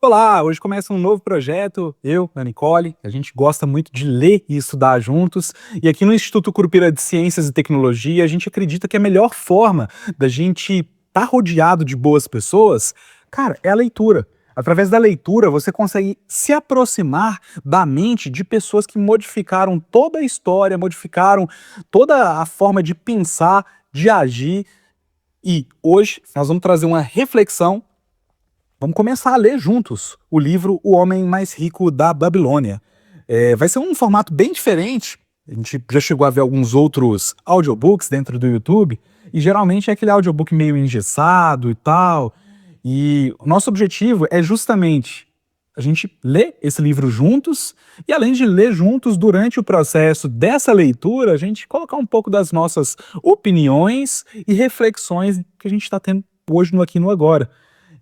Olá, hoje começa um novo projeto, eu, a Nicole, a gente gosta muito de ler e estudar juntos, e aqui no Instituto Curupira de Ciências e Tecnologia, a gente acredita que a melhor forma da gente estar rodeado de boas pessoas, cara, é a leitura. Através da leitura, você consegue se aproximar da mente de pessoas que modificaram toda a história, modificaram toda a forma de pensar, de agir, e hoje nós vamos trazer uma reflexão. Vamos começar a ler juntos o livro O Homem Mais Rico da Babilônia. Vai ser um formato bem diferente. A gente já chegou a ver alguns outros audiobooks dentro do YouTube, e geralmente é aquele audiobook meio engessado e tal. E o nosso objetivo é justamente a gente ler esse livro juntos, e além de ler juntos, durante o processo dessa leitura, a gente colocar um pouco das nossas opiniões e reflexões que a gente está tendo hoje no Aqui e no Agora.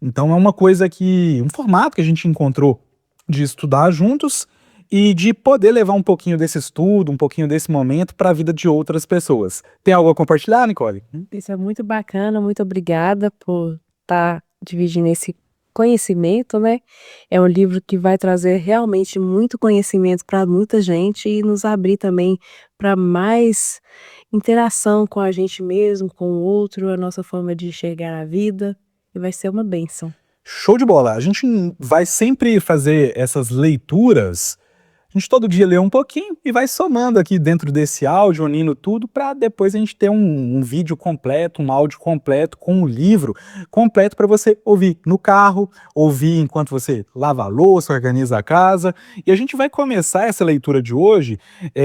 Então é uma coisa que, um formato que a gente encontrou de estudar juntos e de poder levar um pouquinho desse estudo, um pouquinho desse momento para a vida de outras pessoas. Tem algo a compartilhar, Nicole? Isso é muito bacana, muito obrigada por estar dividindo esse conhecimento, né? É um livro que vai trazer realmente muito conhecimento para muita gente e nos abrir também para mais interação com a gente mesmo, com o outro, a nossa forma de enxergar a vida, e vai ser uma bênção. Show de bola! A gente vai sempre fazer essas leituras. A gente todo dia lê um pouquinho e vai somando aqui dentro desse áudio, unindo tudo, para depois a gente ter um vídeo completo, um áudio completo, com um livro completo para você ouvir no carro, ouvir enquanto você lava a louça, organiza a casa. E a gente vai começar essa leitura de hoje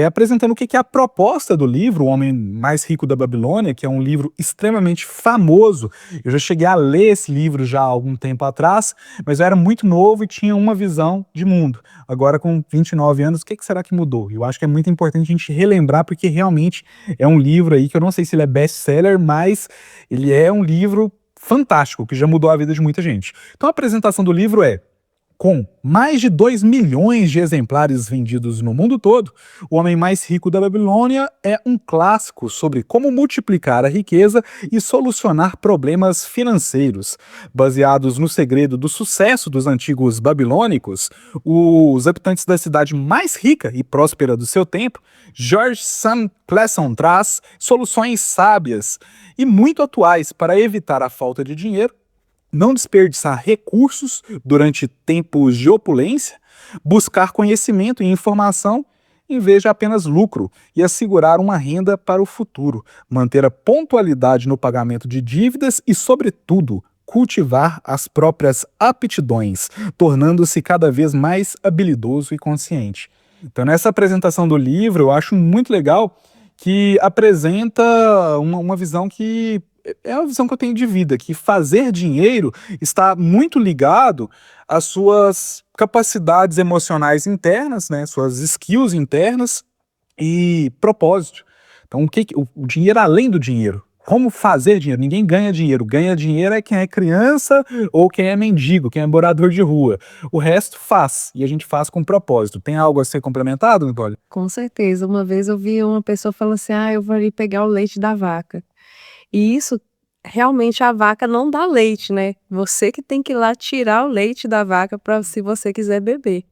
apresentando o que é a proposta do livro, O Homem Mais Rico da Babilônia, que é um livro extremamente famoso. Eu já cheguei a ler esse livro já há algum tempo atrás, mas eu era muito novo e tinha uma visão de mundo. Agora, com 29 anos, o que será que mudou? Eu acho que é muito importante a gente relembrar, porque realmente é um livro aí que eu não sei se ele é best-seller, mas ele é um livro fantástico, que já mudou a vida de muita gente. Então a apresentação do livro é: com mais de 2 milhões de exemplares vendidos no mundo todo, O Homem Mais Rico da Babilônia é um clássico sobre como multiplicar a riqueza e solucionar problemas financeiros. Baseados no segredo do sucesso dos antigos babilônicos, os habitantes da cidade mais rica e próspera do seu tempo, George Sam Clason, traz soluções sábias e muito atuais para evitar a falta de dinheiro, não desperdiçar recursos durante tempos de opulência, buscar conhecimento e informação em vez de apenas lucro e assegurar uma renda para o futuro, manter a pontualidade no pagamento de dívidas e, sobretudo, cultivar as próprias aptidões, tornando-se cada vez mais habilidoso e consciente. Então, nessa apresentação do livro, eu acho muito legal que apresenta uma visão que é a visão que eu tenho de vida, que fazer dinheiro está muito ligado às suas capacidades emocionais internas, né, suas skills internas e propósito. Então, o dinheiro além do dinheiro. Como fazer dinheiro? Ninguém ganha dinheiro. Ganha dinheiro é quem é criança ou quem é mendigo, quem é morador de rua. O resto faz, e a gente faz com propósito. Tem algo a ser complementado, Nicole? Com certeza. Uma vez eu vi uma pessoa falando assim: ah, eu vou ali pegar o leite da vaca. E isso, realmente, a vaca não dá leite, né? Você que tem que ir lá tirar o leite da vaca para, se você quiser beber.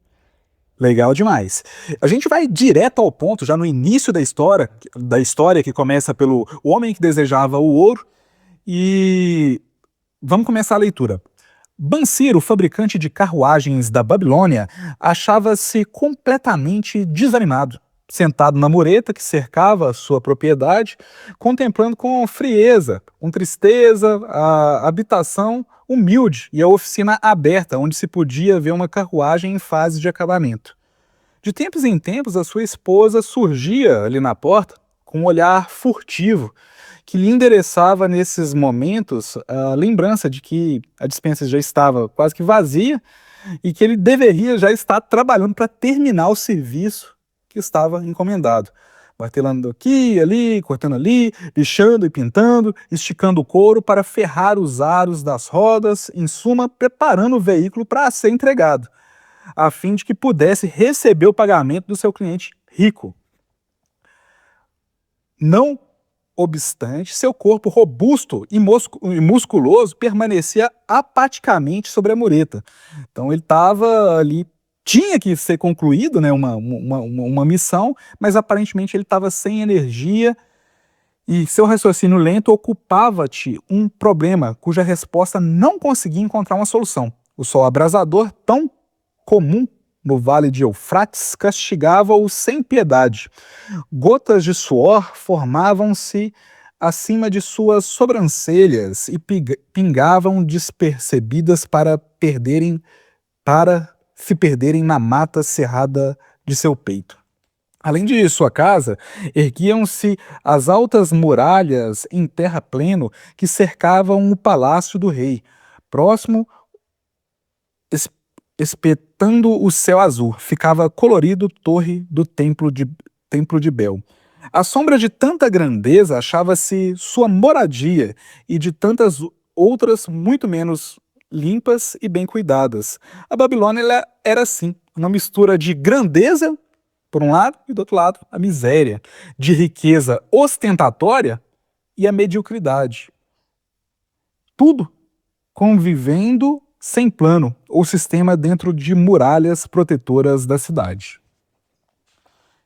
Legal demais. A gente vai direto ao ponto, já no início da história que começa pelo o homem que desejava o ouro, e vamos começar a leitura. Bansir, o fabricante de carruagens da Babilônia, achava-se completamente desanimado, sentado na mureta que cercava a sua propriedade, contemplando com frieza, com tristeza, a habitação humilde e a oficina aberta, onde se podia ver uma carruagem em fase de acabamento. De tempos em tempos, a sua esposa surgia ali na porta com um olhar furtivo, que lhe endereçava nesses momentos a lembrança de que a despensa já estava quase que vazia e que ele deveria já estar trabalhando para terminar o serviço que estava encomendado. Martelando aqui, ali, cortando ali, lixando e pintando, esticando o couro para ferrar os aros das rodas, em suma, preparando o veículo para ser entregado, a fim de que pudesse receber o pagamento do seu cliente rico. Não obstante, seu corpo robusto e musculoso permanecia apaticamente sobre a mureta. Então ele estava ali, tinha que ser concluído, né, uma missão, mas aparentemente ele estava sem energia e seu raciocínio lento ocupava-te um problema cuja resposta não conseguia encontrar uma solução. O sol abrasador, tão comum no vale de Eufrates, castigava-o sem piedade. Gotas de suor formavam-se acima de suas sobrancelhas e pingavam despercebidas para se perderem na mata cerrada de seu peito. Além de sua casa, erguiam-se as altas muralhas em terrapleno que cercavam o palácio do rei. Próximo, espetando o céu azul, ficava colorido torre do templo de Bel. À sombra de tanta grandeza achava-se sua moradia, e de tantas outras muito menos limpas e bem cuidadas. A Babilônia ela era assim, uma mistura de grandeza, por um lado, e do outro lado, a miséria, de riqueza ostentatória e a mediocridade. Tudo convivendo sem plano ou sistema dentro de muralhas protetoras da cidade.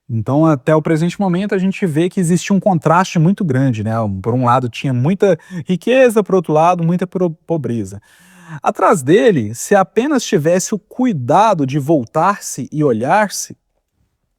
Então, até o presente momento, a gente vê que existe um contraste muito grande, né? Por um lado, tinha muita riqueza, por outro lado, muita pobreza. Atrás dele, se apenas tivesse o cuidado de voltar-se e olhar-se,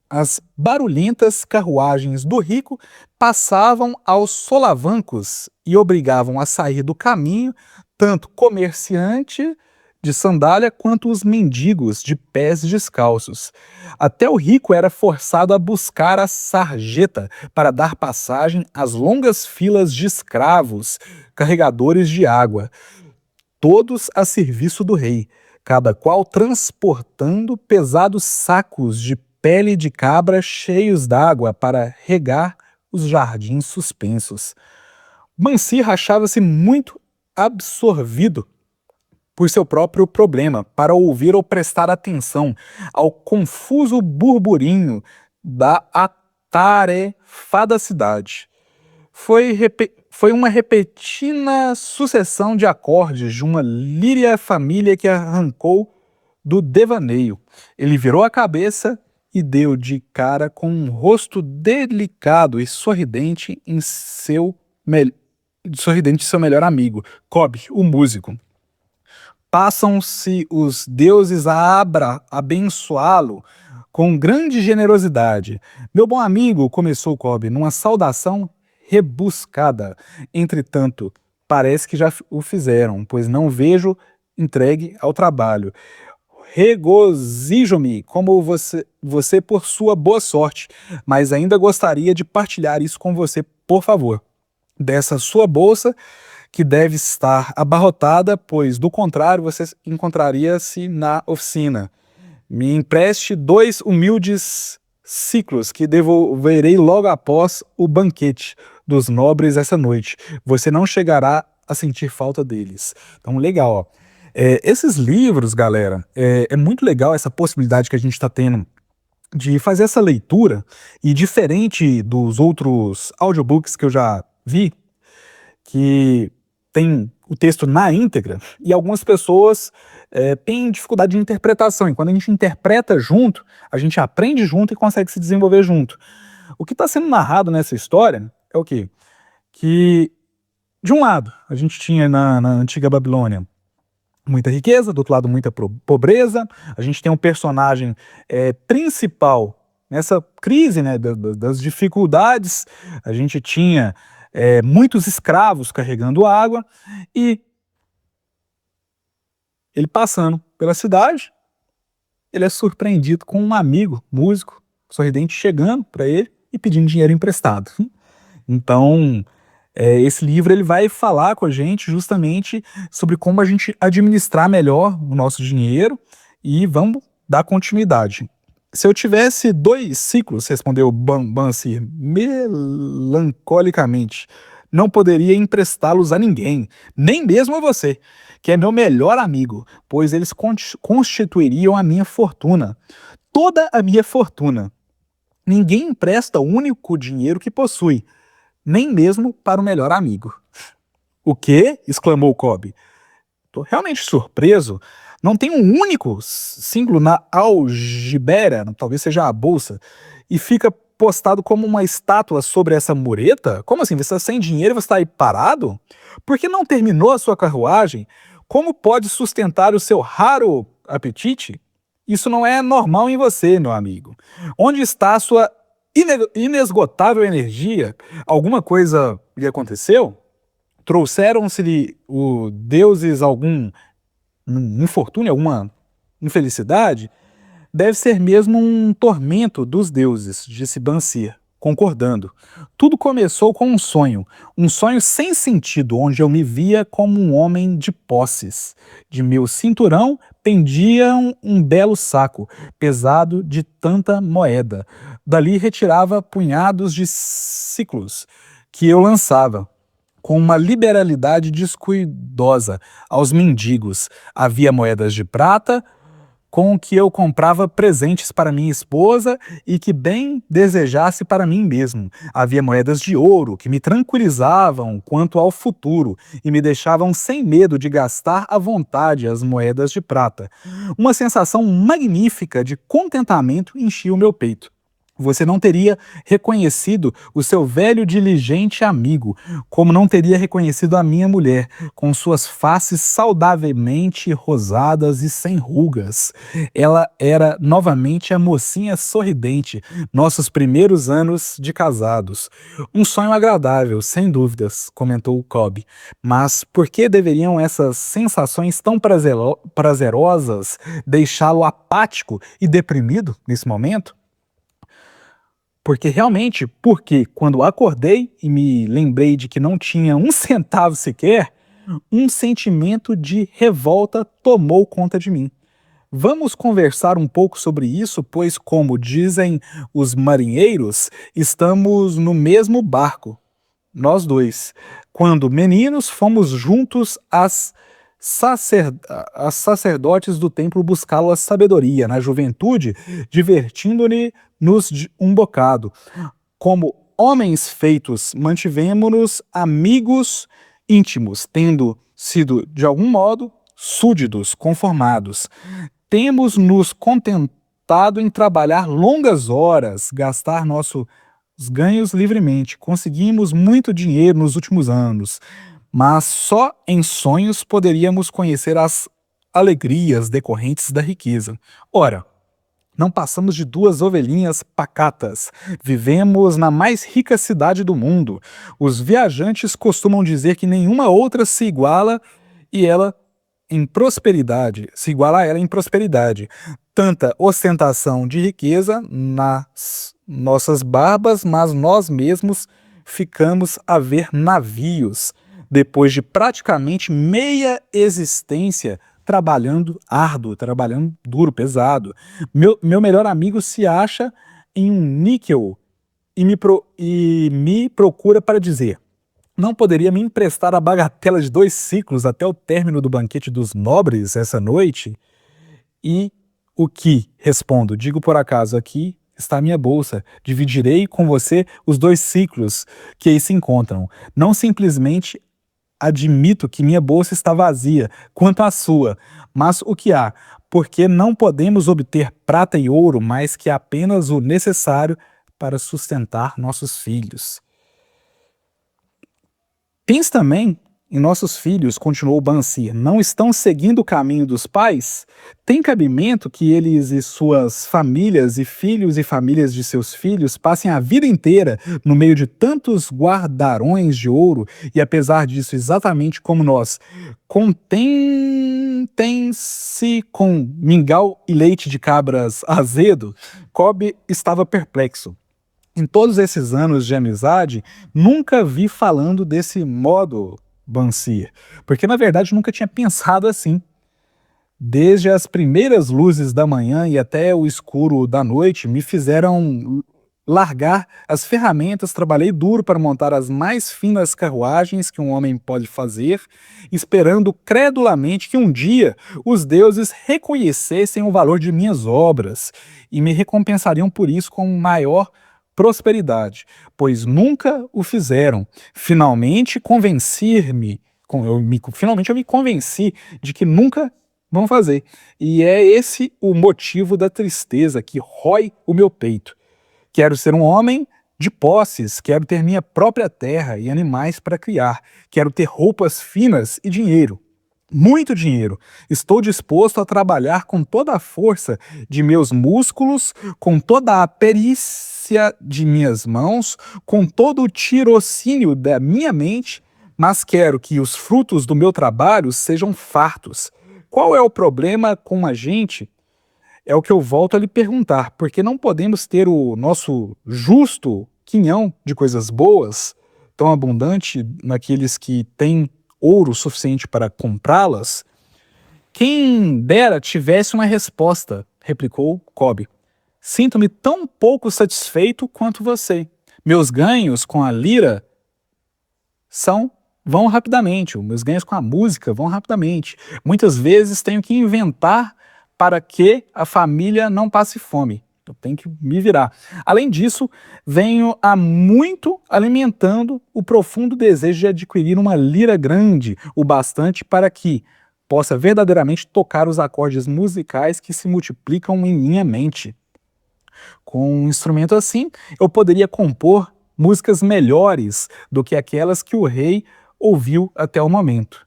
as barulhentas carruagens do rico passavam aos solavancos e obrigavam a sair do caminho tanto comerciante de sandália quanto os mendigos de pés descalços. Até o rico era forçado a buscar a sarjeta para dar passagem às longas filas de escravos, carregadores de água, todos a serviço do rei, cada qual transportando pesados sacos de pele de cabra cheios d'água para regar os jardins suspensos. Mansir achava-se muito absorvido por seu próprio problema para ouvir ou prestar atenção ao confuso burburinho da atarefada cidade. Foi uma repentina sucessão de acordes de uma líria família que arrancou do devaneio. Ele virou a cabeça e deu de cara com um rosto delicado e sorridente em seu melhor amigo, Cobb, o músico. Passam-se os deuses a abençoá-lo com grande generosidade. Meu bom amigo, começou Cobb, numa saudação rebuscada. Entretanto, parece que já o fizeram, pois não vejo entregue ao trabalho. Regozijo-me como você por sua boa sorte, mas ainda gostaria de partilhar isso com você, por favor. Dessa sua bolsa, que deve estar abarrotada, pois, do contrário, você encontraria-se na oficina. Me empreste 2 humildes ciclos, que devolverei logo após o banquete dos nobres essa noite. Você não chegará a sentir falta deles. Então, legal, ó. Esses livros, galera, é muito legal essa possibilidade que a gente está tendo de fazer essa leitura, e diferente dos outros audiobooks que eu já vi, que tem o texto na íntegra, e algumas pessoas têm dificuldade de interpretação, e quando a gente interpreta junto, a gente aprende junto e consegue se desenvolver junto. O que está sendo narrado nessa história é o quê? Que, de um lado, a gente tinha na antiga Babilônia muita riqueza, do outro lado muita pobreza, a gente tem um personagem principal nessa crise, né, das dificuldades, a gente tinha muitos escravos carregando água, e ele passando pela cidade, ele é surpreendido com um amigo, músico, sorridente, chegando para ele e pedindo dinheiro emprestado. Então, esse livro ele vai falar com a gente justamente sobre como a gente administrar melhor o nosso dinheiro, e vamos dar continuidade. Se eu tivesse 2 ciclos, respondeu Mansir melancolicamente, não poderia emprestá-los a ninguém, nem mesmo a você, que é meu melhor amigo, pois eles constituiriam a minha fortuna, toda a minha fortuna. Ninguém empresta o único dinheiro que possui, nem mesmo para o melhor amigo. O quê? Exclamou Cobb. Tô realmente surpreso. Não tem um único símbolo na algibera, talvez seja a bolsa, e fica postado como uma estátua sobre essa mureta? Como assim? Você está sem dinheiro e você está aí parado? Por que não terminou a sua carruagem? Como pode sustentar o seu raro apetite? Isso não é normal em você, meu amigo. Onde está a sua inesgotável energia? Alguma coisa lhe aconteceu? Trouxeram-se-lhe os deuses algum infortúnio, alguma infelicidade? Deve ser mesmo um tormento dos deuses, disse Bansir, concordando. Tudo começou com um sonho sem sentido, onde eu me via como um homem de posses. De meu cinturão pendia um belo saco, pesado de tanta moeda. Dali retirava punhados de ciclos que eu lançava com uma liberalidade descuidosa aos mendigos. Havia moedas de prata, com que eu comprava presentes para minha esposa e que bem desejasse para mim mesmo. Havia moedas de ouro que me tranquilizavam quanto ao futuro e me deixavam sem medo de gastar à vontade as moedas de prata. Uma sensação magnífica de contentamento enchia o meu peito. Você não teria reconhecido o seu velho diligente amigo, como não teria reconhecido a minha mulher, com suas faces saudavelmente rosadas e sem rugas. Ela era novamente a mocinha sorridente, nossos primeiros anos de casados. Um sonho agradável, sem dúvidas, comentou Cobb. Mas por que deveriam essas sensações tão prazerosas deixá-lo apático e deprimido nesse momento? Porque quando acordei e me lembrei de que não tinha um centavo sequer, um sentimento de revolta tomou conta de mim. Vamos conversar um pouco sobre isso, pois, como dizem os marinheiros, estamos no mesmo barco, nós dois. Quando meninos, fomos juntos às sacerdotes do templo buscá-lo a sabedoria, na juventude, divertindo-nos um bocado. Como homens feitos, mantivemos-nos amigos íntimos, tendo sido, de algum modo, súditos, conformados. Temos nos contentado em trabalhar longas horas, gastar nossos ganhos livremente. Conseguimos muito dinheiro nos últimos anos, mas só em sonhos poderíamos conhecer as alegrias decorrentes da riqueza. Ora, não passamos de duas ovelhinhas pacatas. Vivemos na mais rica cidade do mundo. Os viajantes costumam dizer que nenhuma outra se iguala e ela em prosperidade, se iguala a ela em prosperidade. Tanta ostentação de riqueza nas nossas barbas, mas nós mesmos ficamos a ver navios, depois de praticamente meia existência trabalhando árduo, trabalhando duro, pesado. Meu melhor amigo se acha em um níquel e me procura para dizer: não poderia me emprestar a bagatela de 2 ciclos até o término do banquete dos nobres essa noite? E o que? Respondo, digo por acaso, aqui está a minha bolsa. Dividirei com você os 2 ciclos que aí se encontram. Não simplesmente admito que minha bolsa está vazia, quanto à sua, mas o que há? Porque não podemos obter prata e ouro mais que apenas o necessário para sustentar nossos filhos. Pense também em nossos filhos, continuou Bansir. Não estão seguindo o caminho dos pais? Tem cabimento que eles e suas famílias e filhos e famílias de seus filhos passem a vida inteira no meio de tantos guardarões de ouro e, apesar disso, exatamente como nós, contentem-se com mingau e leite de cabras azedo? Cobb estava perplexo. Em todos esses anos de amizade, nunca vi falando desse modo, Bansir, porque na verdade nunca tinha pensado assim. Desde as primeiras luzes da manhã e até o escuro da noite, me fizeram largar as ferramentas, trabalhei duro para montar as mais finas carruagens que um homem pode fazer, esperando credulamente que um dia os deuses reconhecessem o valor de minhas obras e me recompensariam por isso com maior prosperidade, pois nunca o fizeram. Finalmente finalmente eu me convenci de que nunca vão fazer. E é esse o motivo da tristeza que rói o meu peito. Quero ser um homem de posses, quero ter minha própria terra e animais para criar, quero ter roupas finas e dinheiro. Muito dinheiro. Estou disposto a trabalhar com toda a força de meus músculos, com toda a perícia de minhas mãos, com todo o tirocínio da minha mente, mas quero que os frutos do meu trabalho sejam fartos. Qual é o problema com a gente? É o que eu volto a lhe perguntar, porque não podemos ter o nosso justo quinhão de coisas boas, tão abundante naqueles que têm ouro suficiente para comprá-las? Quem dera tivesse uma resposta, replicou Cobb. Sinto-me tão pouco satisfeito quanto você. Meus ganhos com a lira vão rapidamente, os meus ganhos com a música vão rapidamente. Muitas vezes tenho que inventar para que a família não passe fome. Eu tenho que me virar. Além disso, venho há muito alimentando o profundo desejo de adquirir uma lira grande, o bastante para que possa verdadeiramente tocar os acordes musicais que se multiplicam em minha mente. Com um instrumento assim, eu poderia compor músicas melhores do que aquelas que o rei ouviu até o momento.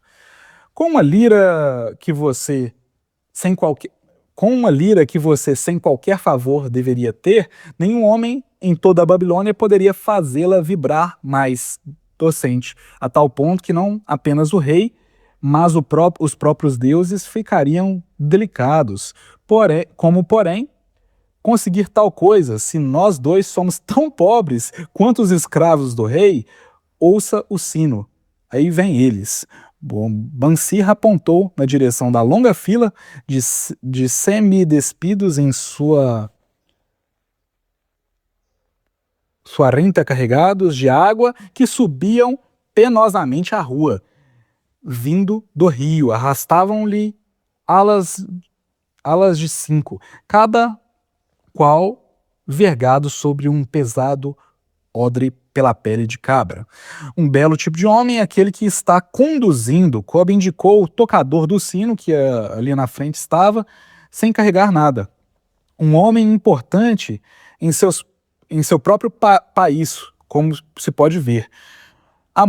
Com uma lira que você, sem qualquer favor deveria ter, nenhum homem em toda a Babilônia poderia fazê-la vibrar mais docente, a tal ponto que não apenas o rei, mas os próprios deuses ficariam delicados. Porém, conseguir tal coisa, se nós dois somos tão pobres quanto os escravos do rei? Ouça o sino. Aí vem eles. Bom, Bansir apontou na direção da longa fila de semi-despidos em sua renta carregados de água que subiam penosamente a rua, vindo do rio. Arrastavam-lhe alas de 5, cada qual vergado sobre um pesado odre pela pele de cabra. Um belo tipo de homem é aquele que está conduzindo. Cobb indicou o tocador do sino, que ali na frente estava, sem carregar nada. Um homem importante em seu próprio país, como se pode ver. Há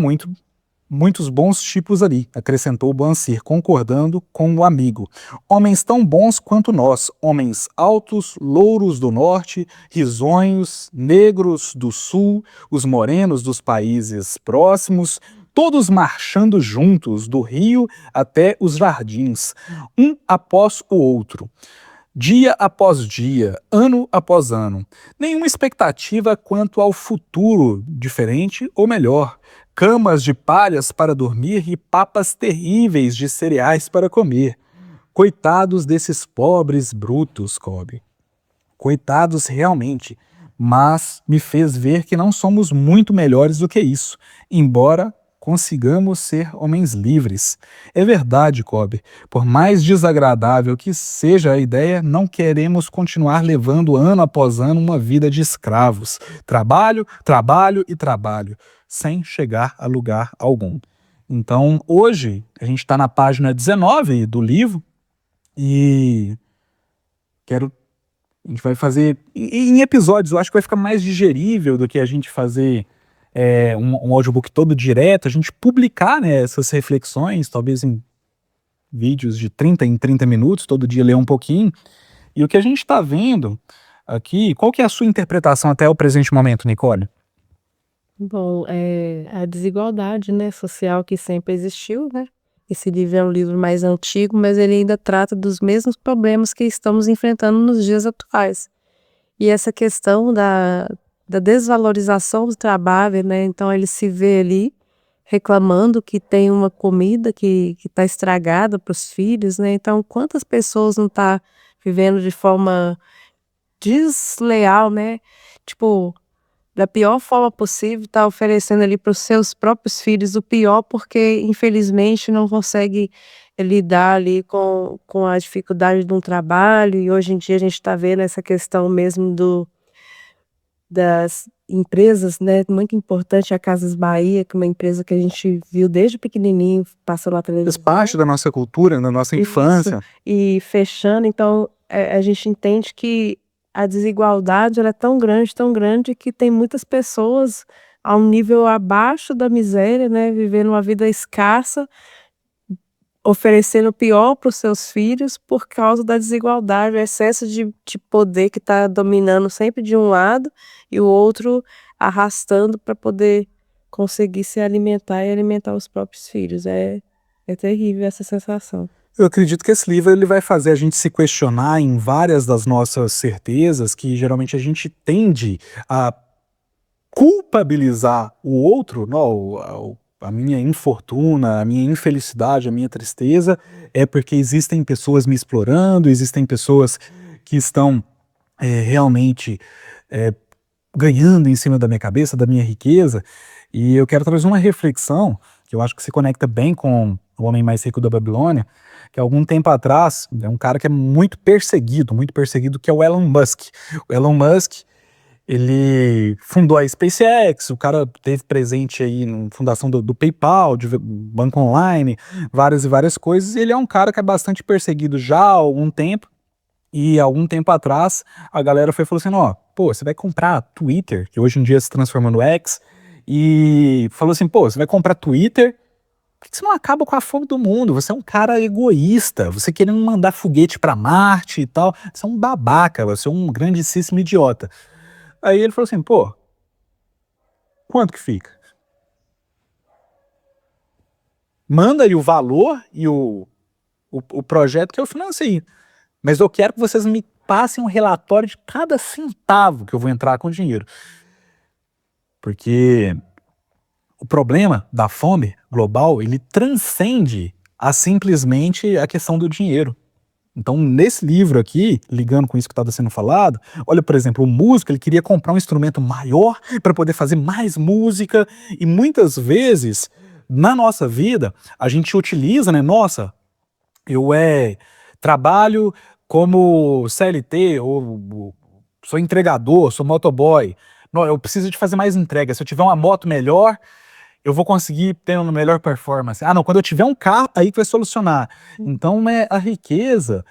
muitos bons tipos ali, acrescentou Bansir, concordando com o amigo. Homens tão bons quanto nós, homens altos, louros do norte, risonhos, negros do sul, os morenos dos países próximos, todos marchando juntos, do rio até os jardins, um após o outro. Dia após dia, ano após ano. Nenhuma expectativa quanto ao futuro, diferente ou melhor. Camas de palhas para dormir e papas terríveis de cereais para comer. Coitados desses pobres brutos, Cobb. Coitados realmente. Mas me fez ver que não somos muito melhores do que isso, embora consigamos ser homens livres. É verdade, Cobb. Por mais desagradável que seja a ideia, não queremos continuar levando ano após ano uma vida de escravos. Trabalho, trabalho e trabalho, sem chegar a lugar algum. Então, hoje, a gente está na página 19 do livro e a gente vai fazer em episódios. Eu acho que vai ficar mais digerível do que a gente fazer um audiobook todo direto, a gente publicar, né, essas reflexões, talvez em vídeos de 30 em 30 minutos, todo dia ler um pouquinho. E o que a gente está vendo aqui, qual que é a sua interpretação até o presente momento, Nicole? Bom, a desigualdade, né, social que sempre existiu, né? Esse livro é um livro mais antigo, mas ele ainda trata dos mesmos problemas que estamos enfrentando nos dias atuais. E essa questão da desvalorização do trabalho, né? Então ele se vê ali reclamando que tem uma comida que está estragada para os filhos, né? Então quantas pessoas não tá vivendo de forma desleal, né? Tipo, da pior forma possível, tá oferecendo ali para os seus próprios filhos o pior, porque infelizmente não consegue lidar ali com a dificuldade de um trabalho. E hoje em dia a gente está vendo essa questão mesmo das empresas, né, muito importante a Casas Bahia, que é uma empresa que a gente viu desde pequenininho, passou na Faz televisão. parte da nossa cultura, da nossa Isso, infância. e fechando, então, a gente entende que a desigualdade ela é tão grande que tem muitas pessoas a um nível abaixo da miséria, né, vivendo uma vida escassa, oferecendo o pior para os seus filhos por causa da desigualdade, o excesso de poder que está dominando sempre de um lado e o outro arrastando para poder conseguir se alimentar e alimentar os próprios filhos. É terrível essa sensação. Eu acredito que esse livro ele vai fazer a gente se questionar em várias das nossas certezas que geralmente a gente tende a culpabilizar o outro, não, a minha infortuna, a minha infelicidade, a minha tristeza, é porque existem pessoas me explorando, existem pessoas que estão realmente ganhando em cima da minha cabeça, da minha riqueza, e eu quero trazer uma reflexão que eu acho que se conecta bem com O Homem Mais Rico da Babilônia, que algum tempo atrás, é um cara que é muito perseguido, que é o Elon Musk. O Elon Musk, ele fundou a SpaceX, o cara teve presente aí na fundação do PayPal, de banco online, várias e várias coisas, e ele é um cara que é bastante perseguido já há algum tempo, e algum tempo atrás a galera foi falou assim, ó, pô, você vai comprar Twitter, que hoje em dia se transforma no X, e falou assim, pô, você vai comprar Twitter, por que você não acaba com a fome do mundo? Você é um cara egoísta, você querendo mandar foguete pra Marte e tal, você é um babaca, você é um grandíssimo idiota. Aí ele falou assim, pô, quanto que fica? Manda aí o valor e o projeto que eu financei. Mas eu quero que vocês me passem um relatório de cada centavo que eu vou entrar com o dinheiro. Porque o problema da fome global, ele transcende a simplesmente a questão do dinheiro. Então, nesse livro aqui, ligando com isso que estava sendo falado, olha, por exemplo, o músico, ele queria comprar um instrumento maior para poder fazer mais música, e muitas vezes, na nossa vida, a gente utiliza, né, nossa, eu trabalho como CLT, ou sou entregador, sou motoboy, não, eu preciso de fazer mais entrega, se eu tiver uma moto melhor, eu vou conseguir ter uma melhor performance. Ah, não, quando eu tiver um carro, aí que vai solucionar. Então, a riqueza,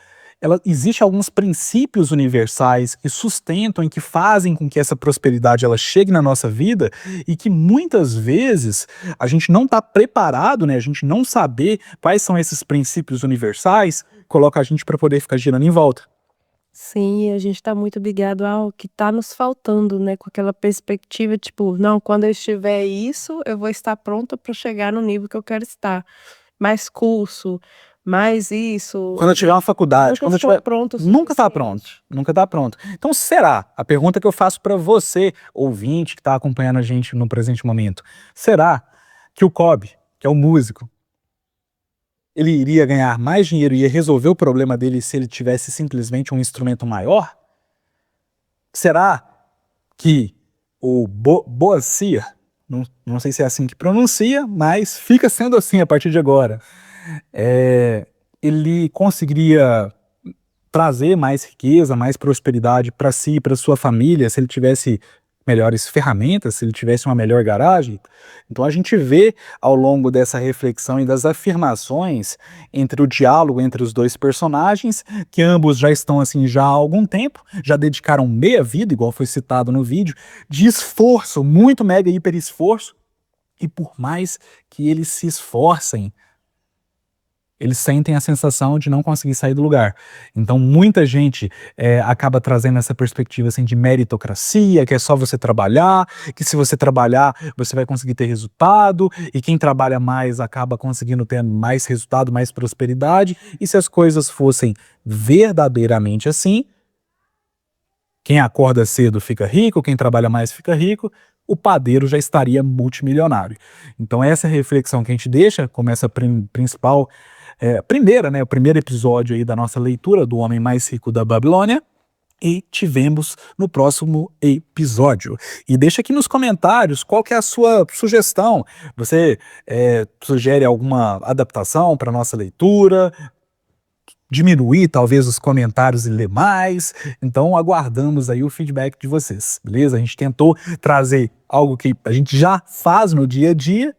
existe alguns princípios universais que sustentam e que fazem com que essa prosperidade ela chegue na nossa vida e que muitas vezes a gente não está preparado, né? A gente não saber quais são esses princípios universais, coloca a gente para poder ficar girando em volta. Sim, a gente está muito ligado ao que está nos faltando, né, com aquela perspectiva, tipo: "Não, quando eu estiver isso, eu vou estar pronta para chegar no nível que eu quero estar. Mais curso, mais isso", Quando eu tiver uma faculdade, nunca quando eu ficou tiver. pronto o Nunca tá pronto, suficiente. nunca tá pronto. Então, será? A pergunta que eu faço para você, ouvinte, que está acompanhando a gente no presente momento, será que o Kobe, que é o músico, ele iria ganhar mais dinheiro e ia resolver o problema dele se ele tivesse simplesmente um instrumento maior? Será que o Boacir, não sei se é assim que pronuncia, mas fica sendo assim a partir de agora, ele conseguiria trazer mais riqueza, mais prosperidade para si, para sua família, se ele tivesse melhores ferramentas, se ele tivesse uma melhor garagem? Então a gente vê ao longo dessa reflexão e das afirmações entre o diálogo entre os dois personagens, que ambos já estão assim já há algum tempo, já dedicaram meia vida, igual foi citado no vídeo, de esforço, muito mega hiper esforço, e por mais que eles se esforcem, eles sentem a sensação de não conseguir sair do lugar. Então muita gente acaba trazendo essa perspectiva assim, de meritocracia, que é só você trabalhar, que se você trabalhar você vai conseguir ter resultado, e quem trabalha mais acaba conseguindo ter mais resultado, mais prosperidade, e se as coisas fossem verdadeiramente assim, quem acorda cedo fica rico, quem trabalha mais fica rico, o padeiro já estaria multimilionário. Então essa é a reflexão que a gente deixa como essa principal primeira, né, o primeiro episódio aí da nossa leitura do Homem Mais Rico da Babilônia, e tivemos no próximo episódio. E deixa aqui nos comentários qual que é a sua sugestão. Você sugere alguma adaptação para nossa leitura? diminuir talvez os comentários e ler mais. Então aguardamos aí o feedback de vocês, beleza? A gente tentou trazer algo que a gente já faz no dia a dia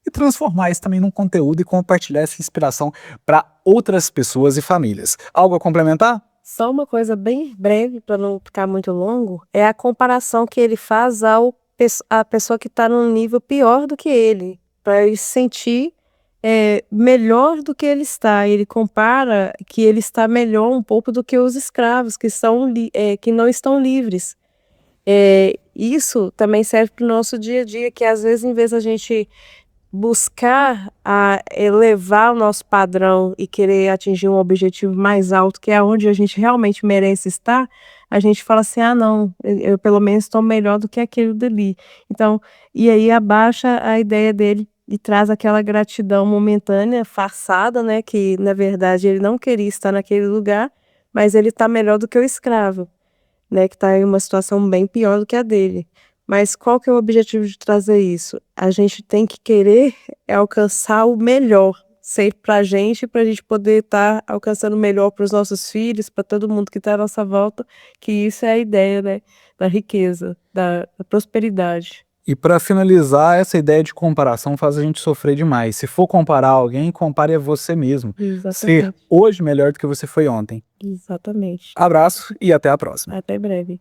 e transformar isso também num conteúdo e compartilhar essa inspiração para outras pessoas e famílias. Algo a complementar? Só uma coisa bem breve, para não ficar muito longo, é a comparação que ele faz a pessoa que está num nível pior do que ele, para ele se sentir melhor do que ele está. Ele compara que ele está melhor um pouco do que os escravos, que não estão livres. Isso também serve para o nosso dia a dia, que às vezes, em vez da gente buscar elevar o nosso padrão e querer atingir um objetivo mais alto, que é onde a gente realmente merece estar, a gente fala assim, não, eu pelo menos estou melhor do que aquele dali. Então, e aí abaixa a ideia dele e traz aquela gratidão momentânea, forçada, né, que na verdade ele não queria estar naquele lugar, mas ele está melhor do que o escravo, né, que está em uma situação bem pior do que a dele. Mas qual que é o objetivo de trazer isso? A gente tem que querer alcançar o melhor, sempre para a gente poder estar alcançando o melhor para os nossos filhos, para todo mundo que está à nossa volta, que isso é a ideia, né, da riqueza, da prosperidade. E para finalizar, essa ideia de comparação faz a gente sofrer demais. Se for comparar alguém, compare a você mesmo. Ser Exatamente. hoje melhor do que você foi ontem. Exatamente. Abraço e até a próxima. Até breve.